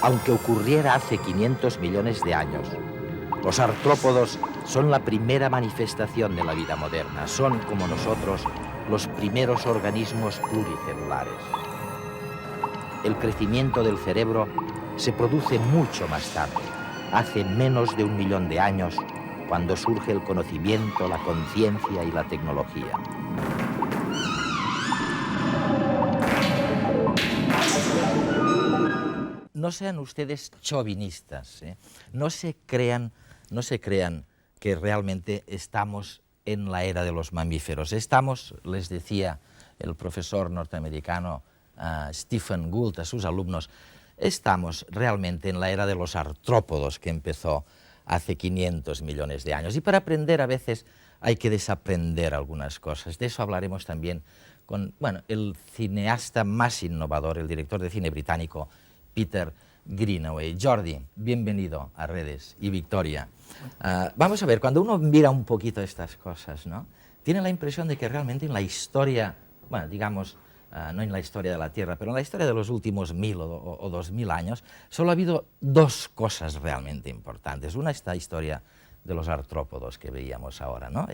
aunque ocurriera hace 500 millones de años. Los artrópodos son la primera manifestación de la vida moderna. Son, como nosotros, los primeros organismos pluricelulares. El crecimiento del cerebro se produce mucho más tarde, hace menos de 1 millón de años, cuando surge el conocimiento, la conciencia y la tecnología. No sean ustedes chauvinistas, ¿eh? No se crean que realmente estamos en la era de los mamíferos. Estamos, les decía el profesor norteamericano Stephen Gould a sus alumnos, estamos realmente en la era de los artrópodos que empezó hace 500 millones de años. Y para aprender a veces hay que desaprender algunas cosas. De eso hablaremos también con el cineasta más innovador, el director de cine británico, Peter Greenaway. Jordi, bienvenido a Redes, y Victoria. Vamos a ver, cuando uno mira un poquito estas cosas, ¿no?, tiene la impresión de que realmente en la historia, bueno, digamos, no en la historia de la Tierra, pero en la historia de los últimos 1000 o 2000 años, solo ha habido dos cosas realmente importantes. Una, esta historia de los artrópodos que veíamos ahora, ¿no?,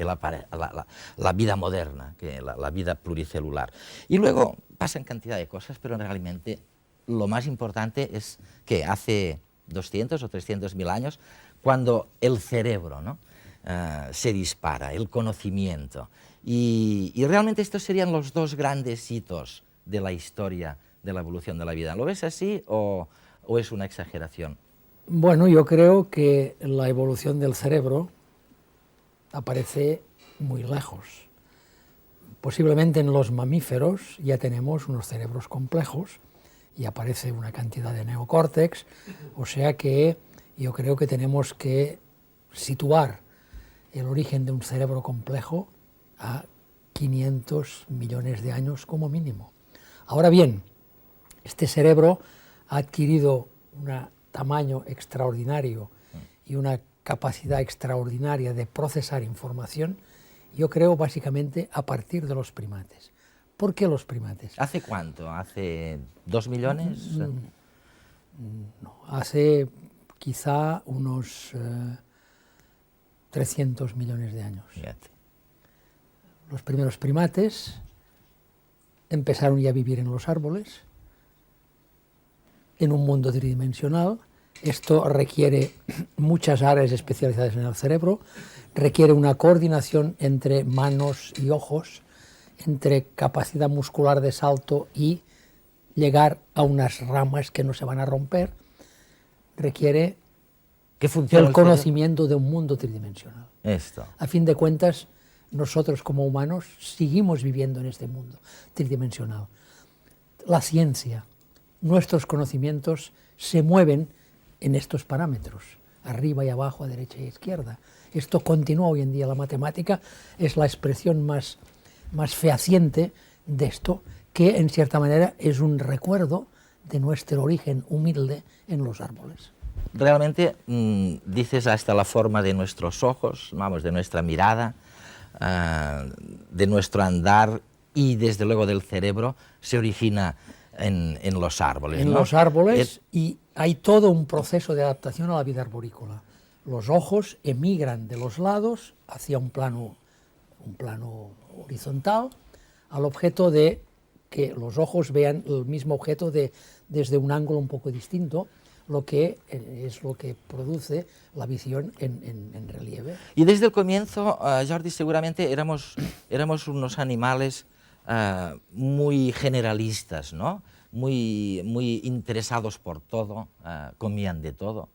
la vida moderna, la vida pluricelular. Y luego pasan cantidad de cosas, pero realmente lo más importante es que hace 200 o 300 mil años, cuando el cerebro, ¿no?, se dispara, el conocimiento. Y realmente estos serían los dos grandes hitos de la historia de la evolución de la vida. ¿Lo ves así o es una exageración? Bueno, yo creo que la evolución del cerebro aparece muy lejos. Posiblemente en los mamíferos ya tenemos unos cerebros complejos y aparece una cantidad de neocórtex, o sea que yo creo que tenemos que situar el origen de un cerebro complejo a 500 millones de años como mínimo. Ahora bien, este cerebro ha adquirido un tamaño extraordinario y una capacidad extraordinaria de procesar información, yo creo básicamente a partir de los primates. ¿Por qué los primates? ¿Hace cuánto? ¿Hace 2 millones? No, hace quizá unos 300 millones de años. Fíjate. Los primeros primates empezaron ya a vivir en los árboles, en un mundo tridimensional. Esto requiere muchas áreas especializadas en el cerebro, requiere una coordinación entre manos y ojos, entre capacidad muscular de salto y llegar a unas ramas que no se van a romper, requiere el conocimiento de un mundo tridimensional. Esto. A fin de cuentas, nosotros como humanos seguimos viviendo en este mundo tridimensional. La ciencia, nuestros conocimientos se mueven en estos parámetros, arriba y abajo, a derecha y a izquierda. Esto continúa hoy en día. La matemática es la expresión más fehaciente de esto, que en cierta manera es un recuerdo de nuestro origen humilde en los árboles. Realmente, dices, hasta la forma de nuestros ojos, vamos, de nuestra mirada, de nuestro andar y desde luego del cerebro, se origina en los árboles, en ¿no? Los árboles, y hay todo un proceso de adaptación a la vida arborícola. Los ojos emigran de los lados hacia un plano horizontal, al objeto de que los ojos vean el mismo objeto desde un ángulo un poco distinto, lo que es lo que produce la visión en relieve. Y desde el comienzo, Jordi, seguramente éramos unos animales muy generalistas, ¿no?, muy interesados por todo, comían de todo.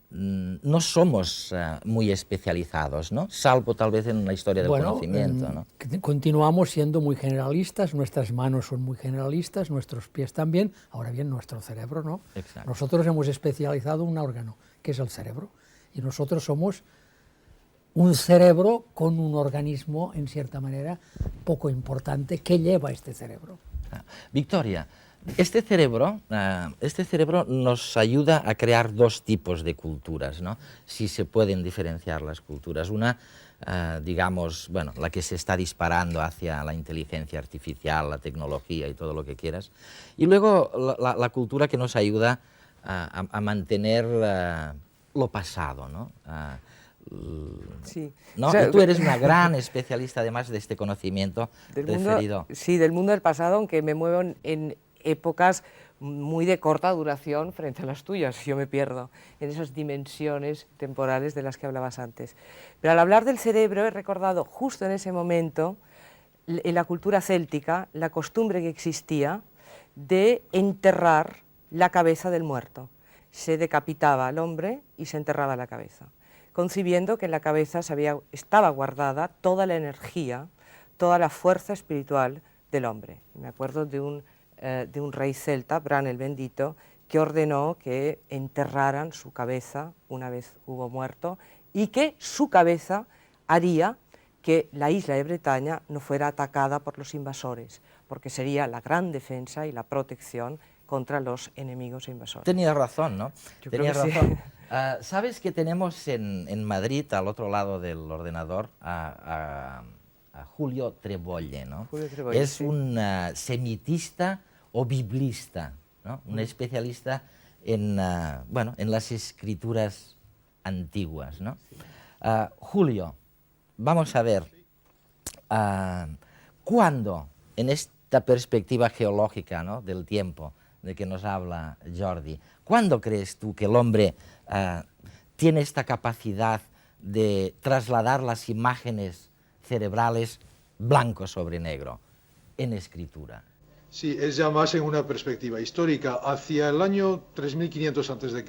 No somos muy especializados, ¿no?, salvo tal vez en la historia del conocimiento, ¿no? Continuamos siendo muy generalistas, nuestras manos son muy generalistas, nuestros pies también, ahora bien, nuestro cerebro no. Exacto. Nosotros hemos especializado un órgano, que es el cerebro, y nosotros somos un cerebro con un organismo, en cierta manera, poco importante, que lleva este cerebro. Victoria, este cerebro nos ayuda a crear dos tipos de culturas, ¿no?, si se pueden diferenciar las culturas. Una, digamos, bueno, la que se está disparando hacia la inteligencia artificial, la tecnología y todo lo que quieras. Y luego la cultura que nos ayuda a mantener lo pasado, ¿no? Sí. ¿No? O sea, y tú eres una gran especialista, además, de este conocimiento referido. Sí, del mundo del pasado, aunque me muevo en épocas muy de corta duración frente a las tuyas. Yo me pierdo en esas dimensiones temporales de las que hablabas antes. Pero al hablar del cerebro he recordado justo en ese momento, en la cultura céltica, la costumbre que existía de enterrar la cabeza del muerto. Se decapitaba al hombre y se enterraba la cabeza, concibiendo que en la cabeza estaba guardada toda la energía, toda la fuerza espiritual del hombre. Me acuerdo de un rey celta, Bran el Bendito, que ordenó que enterraran su cabeza una vez hubo muerto y que su cabeza haría que la isla de Bretaña no fuera atacada por los invasores, porque sería la gran defensa y la protección contra los enemigos invasores. Tenías razón, ¿no? Yo Tenías creo que razón. sí. ¿Sabes que tenemos en Madrid, al otro lado del ordenador, a Julio Trebolle, ¿no? Julio Trebolle, es sí. un semitista o biblista, ¿no? Un especialista en, bueno, en las escrituras antiguas, ¿no? Julio, vamos a ver, ¿cuándo, en esta perspectiva geológica, ¿no?, del tiempo de que nos habla Jordi, ¿cuándo crees tú que el hombre tiene esta capacidad de trasladar las imágenes cerebrales blanco sobre negro en escritura? Sí, es ya más en una perspectiva histórica. Hacia el año 3500 a.C.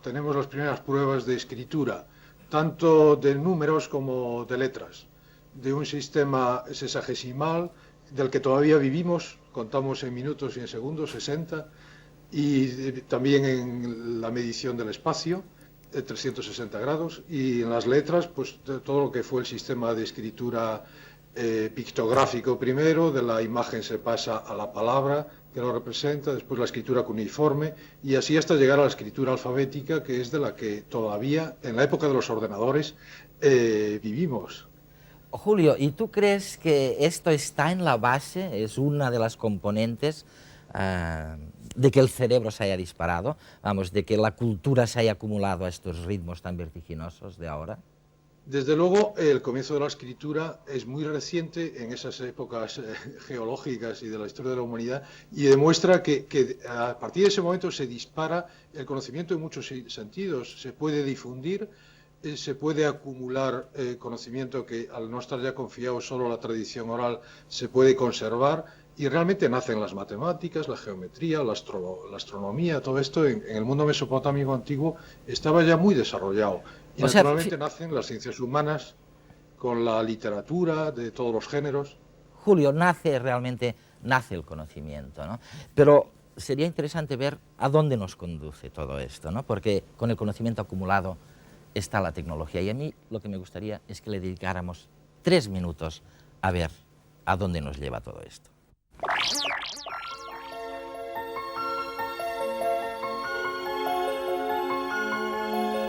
tenemos las primeras pruebas de escritura, tanto de números como de letras, de un sistema sesagesimal del que todavía vivimos, contamos en minutos y en segundos, 60, y también en la medición del espacio, 360 grados, y en las letras, pues todo lo que fue el sistema de escritura pictográfico primero, de la imagen se pasa a la palabra que lo representa, después la escritura cuneiforme, y así hasta llegar a la escritura alfabética, que es de la que todavía, en la época de los ordenadores, vivimos. Julio, ¿y tú crees que esto está en la base, es una de las componentes de que el cerebro se haya disparado, vamos, de que la cultura se haya acumulado a estos ritmos tan vertiginosos de ahora? Desde luego, el comienzo de la escritura es muy reciente en esas épocas geológicas y de la historia de la humanidad, y demuestra que a partir de ese momento se dispara el conocimiento en muchos sentidos. Se puede difundir, se puede acumular conocimiento que, al no estar ya confiado solo a la tradición oral, se puede conservar, y realmente nacen las matemáticas, la geometría, la astronomía. Todo esto en el mundo mesopotámico antiguo estaba ya muy desarrollado. Y naturalmente nacen las ciencias humanas con la literatura de todos los géneros. Julio, realmente nace el conocimiento, ¿no? Pero sería interesante ver a dónde nos conduce todo esto, ¿no? Porque con el conocimiento acumulado está la tecnología, y a mí lo que me gustaría es que le dedicáramos 3 minutos a ver a dónde nos lleva todo esto.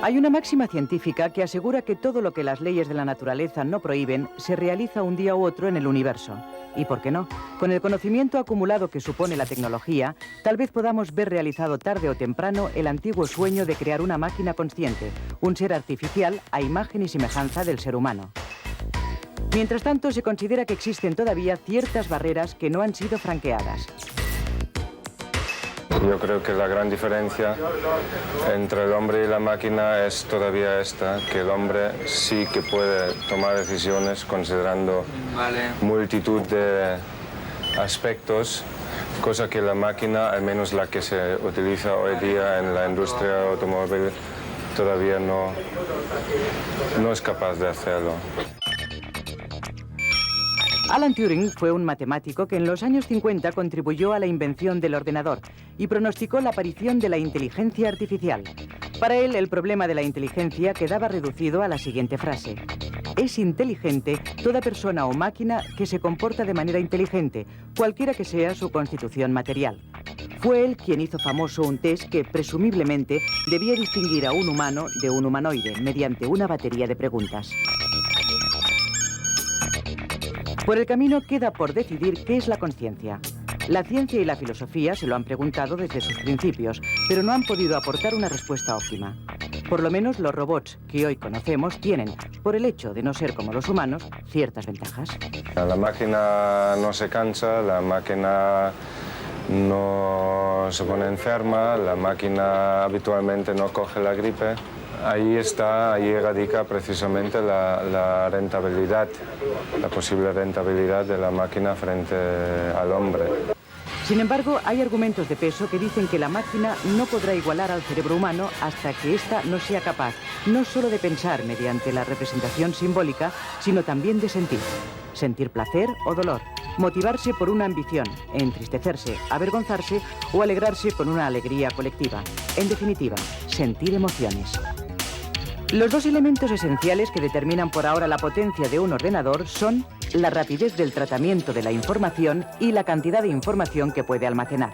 Hay una máxima científica que asegura que todo lo que las leyes de la naturaleza no prohíben se realiza un día u otro en el universo. Y por qué no, con el conocimiento acumulado que supone la tecnología, tal vez podamos ver realizado tarde o temprano el antiguo sueño de crear una máquina consciente, un ser artificial a imagen y semejanza del ser humano. Mientras tanto, se considera que existen todavía ciertas barreras que no han sido franqueadas. Yo creo que la gran diferencia entre el hombre y la máquina es todavía esta, que el hombre sí que puede tomar decisiones considerando multitud de aspectos, cosa que la máquina, al menos la que se utiliza hoy día en la industria automóvil, todavía no es capaz de hacerlo. Alan Turing fue un matemático que en los años 50 contribuyó a la invención del ordenador y pronosticó la aparición de la inteligencia artificial. Para él, el problema de la inteligencia quedaba reducido a la siguiente frase: es inteligente toda persona o máquina que se comporta de manera inteligente, cualquiera que sea su constitución material. Fue él quien hizo famoso un test que, presumiblemente, debía distinguir a un humano de un humanoide mediante una batería de preguntas. Por el camino queda por decidir qué es la consciencia. La ciencia y la filosofía se lo han preguntado desde sus principios, pero no han podido aportar una respuesta óptima. Por lo menos los robots que hoy conocemos tienen, por el hecho de no ser como los humanos, ciertas ventajas. La máquina no se cansa, la máquina no se pone enferma, la máquina habitualmente no coge la gripe. Ahí radica precisamente la rentabilidad, la posible rentabilidad de la máquina frente al hombre. Sin embargo, hay argumentos de peso que dicen que la máquina no podrá igualar al cerebro humano hasta que ésta no sea capaz, no solo de pensar mediante la representación simbólica, sino también de sentir. Sentir placer o dolor, motivarse por una ambición, entristecerse, avergonzarse o alegrarse con una alegría colectiva. En definitiva, sentir emociones. Los dos elementos esenciales que determinan por ahora la potencia de un ordenador son la rapidez del tratamiento de la información y la cantidad de información que puede almacenar.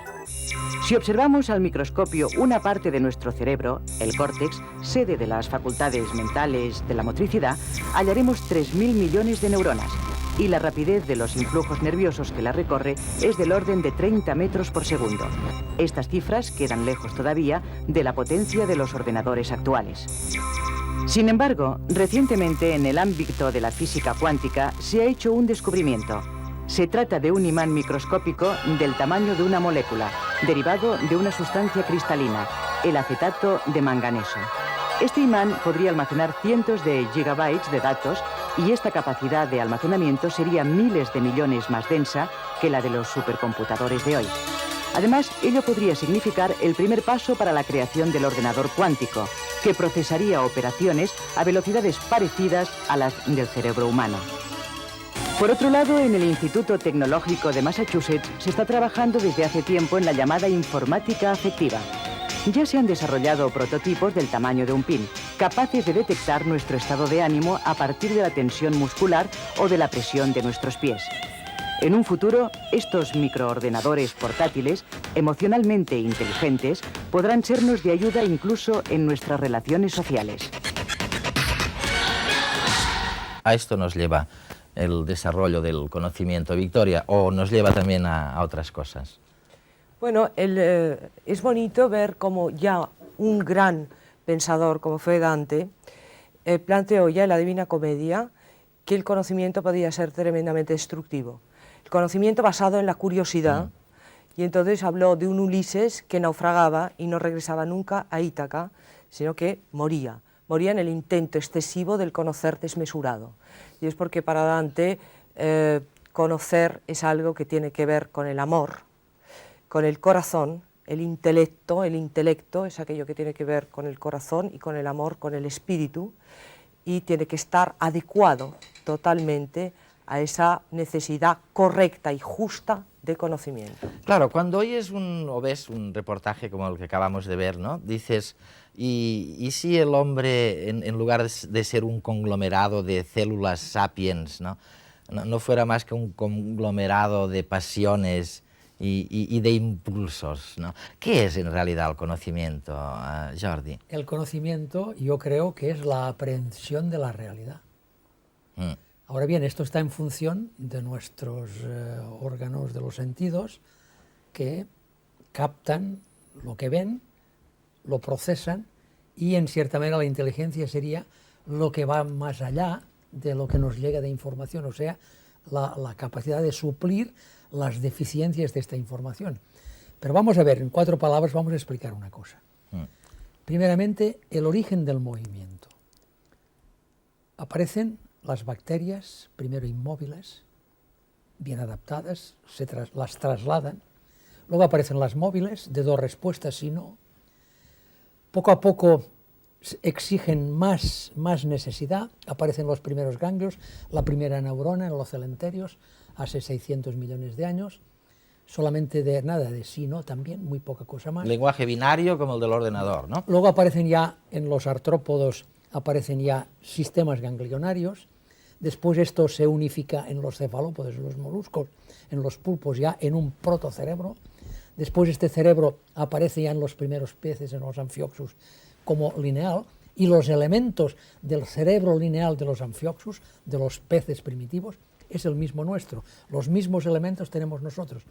Si observamos al microscopio una parte de nuestro cerebro, el córtex, sede de las facultades mentales de la motricidad, hallaremos 3.000 millones de neuronas y la rapidez de los influjos nerviosos que la recorre es del orden de 30 metros por segundo. Estas cifras quedan lejos todavía de la potencia de los ordenadores actuales. Sin embargo, recientemente en el ámbito de la física cuántica se ha hecho un descubrimiento. Se trata de un imán microscópico del tamaño de una molécula, derivado de una sustancia cristalina, el acetato de manganeso. Este imán podría almacenar cientos de gigabytes de datos y esta capacidad de almacenamiento sería miles de millones más densa que la de los supercomputadores de hoy. Además, ello podría significar el primer paso para la creación del ordenador cuántico, que procesaría operaciones a velocidades parecidas a las del cerebro humano. Por otro lado, en el Instituto Tecnológico de Massachusetts se está trabajando desde hace tiempo en la llamada informática afectiva. Ya se han desarrollado prototipos del tamaño de un pin, capaces de detectar nuestro estado de ánimo a partir de la tensión muscular o de la presión de nuestros pies. En un futuro, estos microordenadores portátiles, emocionalmente inteligentes, podrán sernos de ayuda incluso en nuestras relaciones sociales. A esto nos lleva el desarrollo del conocimiento, Victoria, o nos lleva también a otras cosas. Bueno, es bonito ver cómo ya un gran pensador como fue Dante planteó ya en la Divina Comedia que el conocimiento podía ser tremendamente destructivo. El conocimiento basado en la curiosidad, y entonces habló de un Ulises que naufragaba y no regresaba nunca a Ítaca, sino que moría en el intento excesivo del conocer desmesurado. Y es porque para Dante conocer es algo que tiene que ver con el amor, con el corazón, el intelecto es aquello que tiene que ver con el corazón y con el amor, con el espíritu, y tiene que estar adecuado totalmente a esa necesidad correcta y justa de conocimiento. Claro, cuando oyes o ves un reportaje como el que acabamos de ver, ¿no? Dices, ¿y si el hombre, en lugar de ser un conglomerado de células sapiens, no fuera más que un conglomerado de pasiones y de impulsos, ¿no? ¿Qué es en realidad el conocimiento, Jordi? El conocimiento, yo creo que es la aprehensión de la realidad. Ahora bien, esto está en función de nuestros órganos de los sentidos que captan lo que ven, lo procesan y en cierta manera la inteligencia sería lo que va más allá de lo que nos llega de información, o sea, la capacidad de suplir las deficiencias de esta información. Pero vamos a ver, en 4 palabras vamos a explicar una cosa. Primeramente, el origen del movimiento. Aparecen las bacterias, primero inmóviles, bien adaptadas, las trasladan. Luego aparecen las móviles, de 2 respuestas, si no. Poco a poco exigen más necesidad, aparecen los primeros ganglios, la primera neurona en los celenterios, hace 600 millones de años, solamente de sí, no, también, muy poca cosa más. Lenguaje binario como el del ordenador, ¿no? Luego aparecen ya, en los artrópodos, aparecen ya sistemas ganglionarios, después esto se unifica en los cefalópodos, en los moluscos, en los pulpos ya en un protocerebro, después este cerebro aparece ya en los primeros peces, en los anfioxus, como lineal, y los elementos del cerebro lineal de los anfioxus, de los peces primitivos, es el mismo nuestro. Los mismos elementos tenemos nosotros.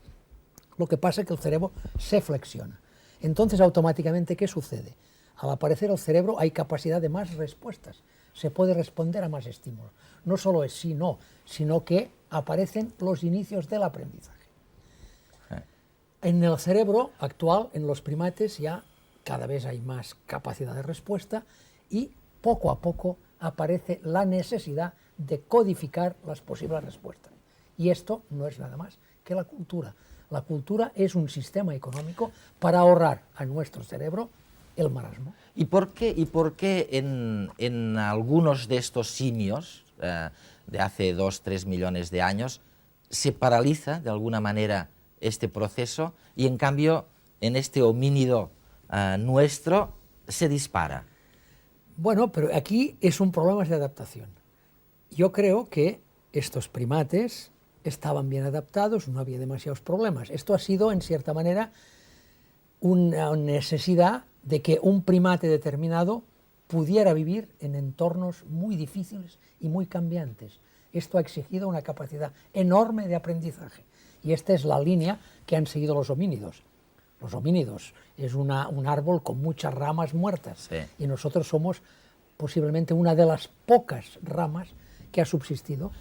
Lo que pasa es que el cerebro se flexiona. Entonces, automáticamente, ¿qué sucede? Al aparecer el cerebro hay capacidad de más respuestas. Se puede responder a más estímulos. No solo es sí, no, sino que aparecen los inicios del aprendizaje. En el cerebro actual, en los primates, ya cada vez hay más capacidad de respuesta y poco a poco aparece la necesidad de codificar las posibles respuestas. Y esto no es nada más que la cultura. La cultura es un sistema económico para ahorrar a nuestro cerebro el marasmo. ¿Y por qué en algunos de estos simios de hace 2-3 millones de años se paraliza de alguna manera este proceso y en cambio en este homínido nuestro se dispara? Bueno, pero aquí es un problema de adaptación. Yo creo que estos primates estaban bien adaptados, no había demasiados problemas. Esto ha sido, en cierta manera, una necesidad de que un primate determinado pudiera vivir en entornos muy difíciles y muy cambiantes. Esto ha exigido una capacidad enorme de aprendizaje. Y esta es la línea que han seguido los homínidos. Los homínidos es un árbol con muchas ramas muertas, sí, y nosotros somos posiblemente una de las pocas ramas que ha subsistido.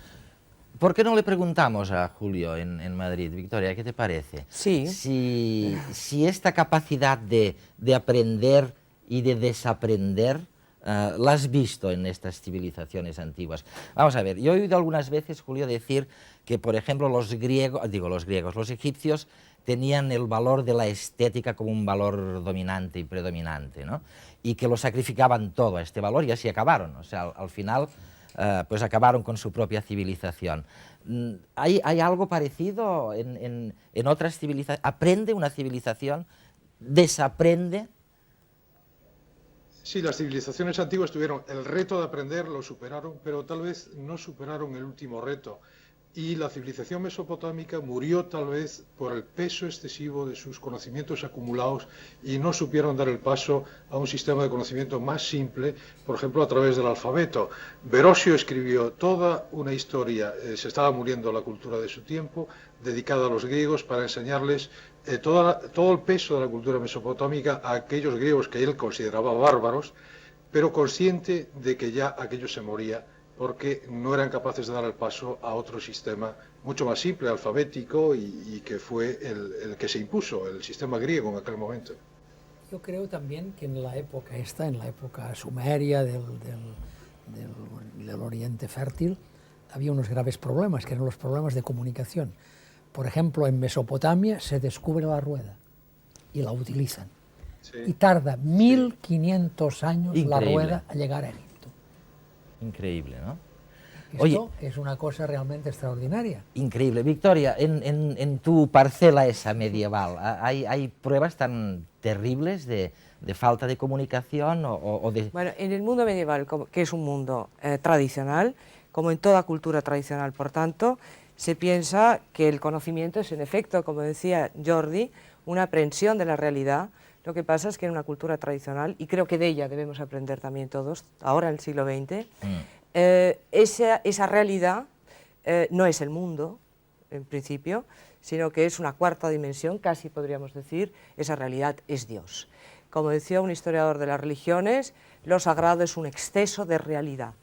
¿Por qué no le preguntamos a Julio en Madrid? Victoria, ¿qué te parece? Sí. Si esta capacidad de aprender y de desaprender la has visto en estas civilizaciones antiguas. Vamos a ver, yo he oído algunas veces, Julio, decir que, por ejemplo, los egipcios tenían el valor de la estética como un valor dominante y predominante, ¿no? Y que lo sacrificaban todo a este valor y así acabaron. O sea, al final, pues acabaron con su propia civilización. ¿Hay algo parecido en otras civilizaciones? ¿Aprende una civilización? ¿Desaprende? Sí, las civilizaciones antiguas tuvieron el reto de aprender, lo superaron, pero tal vez no superaron el último reto. Y la civilización mesopotámica murió tal vez por el peso excesivo de sus conocimientos acumulados y no supieron dar el paso a un sistema de conocimiento más simple, por ejemplo, a través del alfabeto. Verosio escribió toda una historia, se estaba muriendo la cultura de su tiempo, dedicada a los griegos para enseñarles todo el peso de la cultura mesopotámica a aquellos griegos que él consideraba bárbaros, pero consciente de que ya aquello se moría, porque no eran capaces de dar el paso a otro sistema mucho más simple, alfabético, y que fue el que se impuso, el sistema griego en aquel momento. Yo creo también que en la época esta, en la época sumeria del Oriente Fértil, había unos graves problemas, que eran los problemas de comunicación. Por ejemplo, en Mesopotamia se descubre la rueda y la utilizan. Sí. Y tarda 1500 años Increíble. la rueda a llegar a Egipto. Increíble, ¿no? Esto Oye, es una cosa realmente extraordinaria. increíble. Victoria, en tu parcela esa medieval, ¿hay pruebas tan terribles de falta de comunicación o de...? Bueno, en el mundo medieval, que es un mundo tradicional, como en toda cultura tradicional, por tanto, se piensa que el conocimiento es, en efecto, como decía Jordi, una aprehensión de la realidad. Lo que pasa es que en una cultura tradicional, y creo que de ella debemos aprender también todos, ahora en el siglo XX, esa realidad no es el mundo, en principio, sino que es una cuarta dimensión, casi podríamos decir, esa realidad es Dios. Como decía un historiador de las religiones, lo sagrado es un exceso de realidad.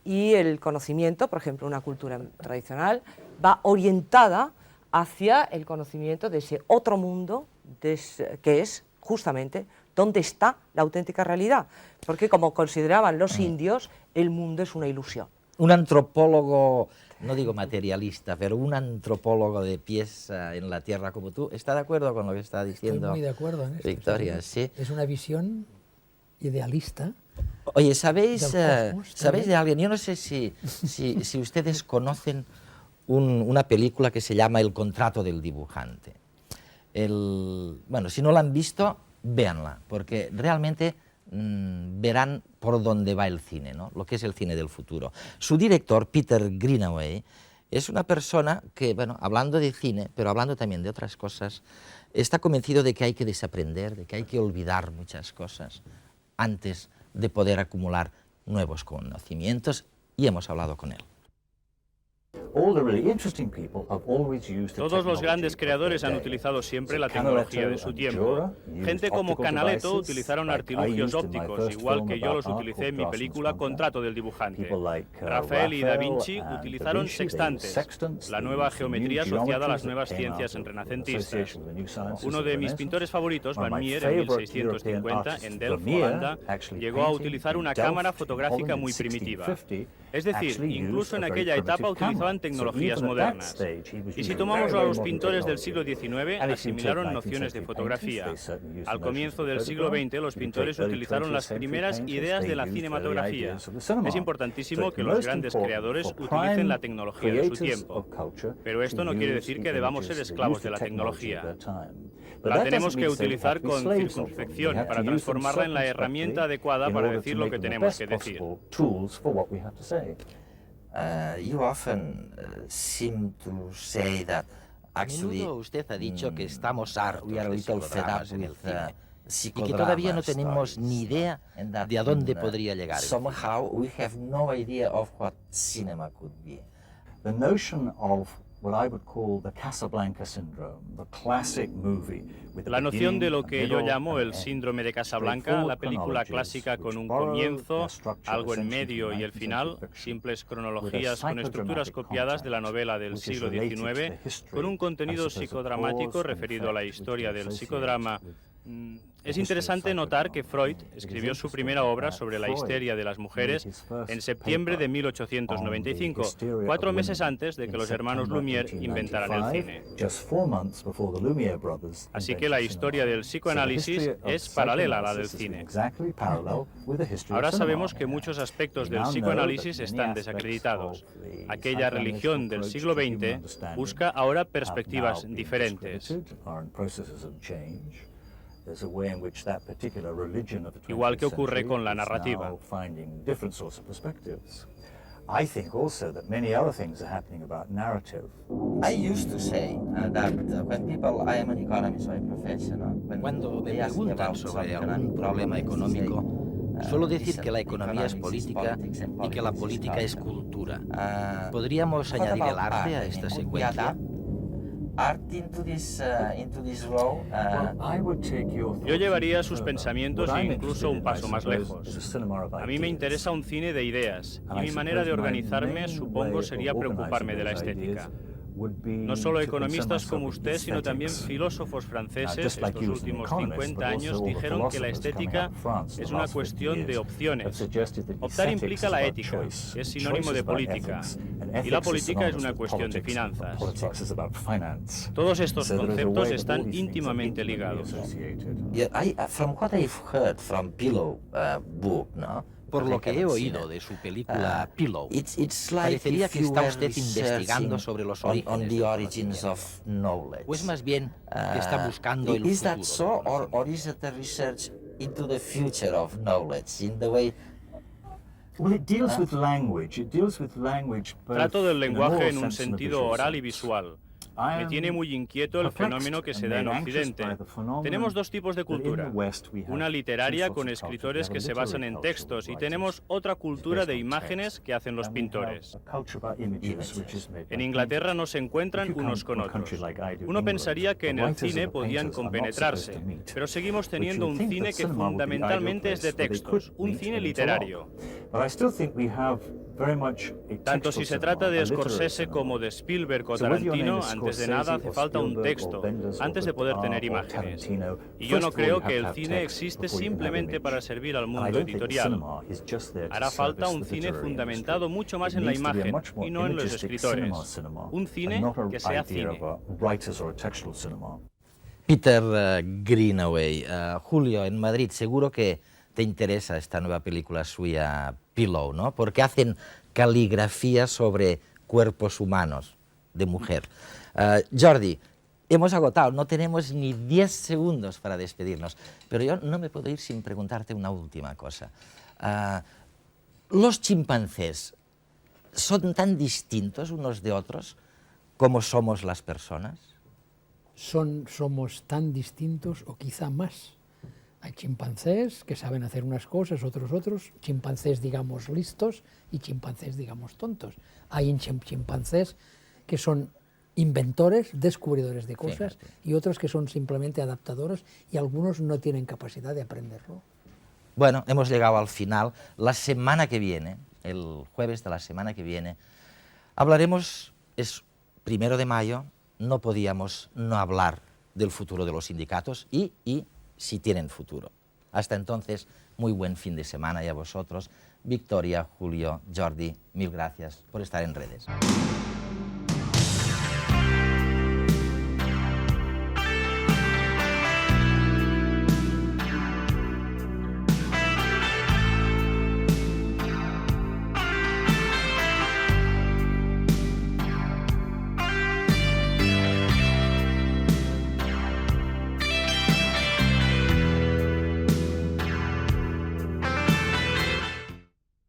Y el conocimiento, por ejemplo, una cultura tradicional, va orientada hacia el conocimiento de ese otro mundo que es justamente donde está la auténtica realidad, porque como consideraban los indios, el mundo es una ilusión. Un antropólogo, no digo materialista, pero un antropólogo de pies en la tierra como tú, ¿está de acuerdo con lo que está diciendo? Estoy muy de acuerdo en esto. Victoria, sí. Es una visión idealista. Oye, ¿sabéis, Del cosmos ¿sabéis también. de alguien? Yo no sé si ustedes conocen una película que se llama El contrato del dibujante. Bueno, si no la han visto, véanla, porque realmente verán por dónde va el cine, ¿no? Lo que es el cine del futuro. Su director, Peter Greenaway, es una persona que, bueno, hablando de cine, pero hablando también de otras cosas, está convencido de que hay que desaprender, de que hay que olvidar muchas cosas antes de poder acumular nuevos conocimientos, y hemos hablado con él. Todos los grandes creadores han utilizado siempre la tecnología de su tiempo. Gente como Canaletto utilizaron artilugios ópticos, igual que yo los utilicé en mi película Contrato del dibujante. Rafael y Da Vinci utilizaron sextantes, la nueva geometría asociada a las nuevas ciencias renacentistas. Uno de mis pintores favoritos, Van Meer, en 1650, en Delft, Holanda, llegó a utilizar una cámara fotográfica muy primitiva. Es decir, incluso en aquella etapa utilizaban tecnologías modernas. Y si tomamos a los pintores del siglo XIX, asimilaron nociones de fotografía. Al comienzo del siglo XX, los pintores utilizaron las primeras ideas de la cinematografía. Es importantísimo que los grandes creadores utilicen la tecnología de su tiempo. Pero esto no quiere decir que debamos ser esclavos de la tecnología. La tenemos que utilizar con circunspección para transformarla en la herramienta adecuada para decir lo que tenemos que decir. You often seem to say that actually, a menudo usted ha dicho que estamos hartos de psicodramas en el cine y que todavía no tenemos ni idea de a dónde podría llegar. Somehow we have no idea of what cinema could be. The notion of what I would call the Casablanca syndrome, the classic movie with La noción de lo que yo llamo el síndrome de Casablanca, la película clásica con un comienzo, algo en medio y el final, simples cronologías con estructuras copiadas de la novela del siglo XIX, con un contenido psicodramático referido a la historia del psicodrama. Es interesante notar que Freud escribió su primera obra sobre la histeria de las mujeres en septiembre de 1895, 4 meses antes de que los hermanos Lumière inventaran el cine. Así que la historia del psicoanálisis es paralela a la del cine. Ahora sabemos que muchos aspectos del psicoanálisis están desacreditados. Aquella religión del siglo XX busca ahora perspectivas diferentes. Igual que ocurre con la narrativa. I think also that many other things are happening about narrative. I used to say that when people, I am an economist by profession, cuando me preguntan sobre algún problema económico, suelo decir que la economía es política y que la política es cultura. ¿Podríamos añadir el arte a esta secuencia? Yo llevaría sus pensamientos incluso un paso más lejos. A mí me interesa un cine de ideas, y mi manera de organizarme, supongo, sería preocuparme de la estética. No solo economistas como usted, sino también filósofos franceses estos últimos 50 años dijeron que la estética es una cuestión de opciones. Optar implica la ética, que es sinónimo de política, y la política es una cuestión de finanzas. Todos estos conceptos están íntimamente ligados. Por lo que he oído de su película Pillow, parecería que está usted investigando sobre los orígenes del conocimiento. ¿O es más bien que está buscando el futuro? Trato del lenguaje en un sentido oral y visual. Me tiene muy inquieto el fenómeno que se da en Occidente. Tenemos dos tipos de cultura. Una literaria con escritores que se basan en textos y tenemos otra cultura de imágenes que hacen los pintores. En Inglaterra no se encuentran unos con otros. Uno pensaría que en el cine podían compenetrarse, pero seguimos teniendo un cine que fundamentalmente es de textos, un cine literario. Tanto si se trata de Scorsese como de Spielberg o Tarantino, antes de nada hace falta un texto, antes de poder tener imágenes. Y yo no creo que el cine existe simplemente para servir al mundo editorial. Hará falta un cine fundamentado mucho más en la imagen y no en los escritores. Un cine que sea cine. Peter Greenaway, Julio, en Madrid, seguro que te interesa esta nueva película suya, Pillow, ¿no? Porque hacen caligrafía sobre cuerpos humanos de mujer. Jordi, hemos agotado, no tenemos ni 10 segundos para despedirnos, pero yo no me puedo ir sin preguntarte una última cosa. ¿Los chimpancés son tan distintos unos de otros como somos las personas? Somos tan distintos o quizá más. Hay chimpancés que saben hacer unas cosas, otros, chimpancés, digamos, listos y chimpancés, digamos, tontos. Hay chimpancés que son inventores, descubridores de cosas, y otros que son simplemente adaptadores, y algunos no tienen capacidad de aprenderlo. Bueno, hemos llegado al final. La semana que viene, el jueves de la semana que viene, hablaremos, es 1 de mayo, no podíamos no hablar del futuro de los sindicatos y si tienen futuro. Hasta entonces, muy buen fin de semana y a vosotros. Victoria, Julio, Jordi, mil gracias por estar en redes.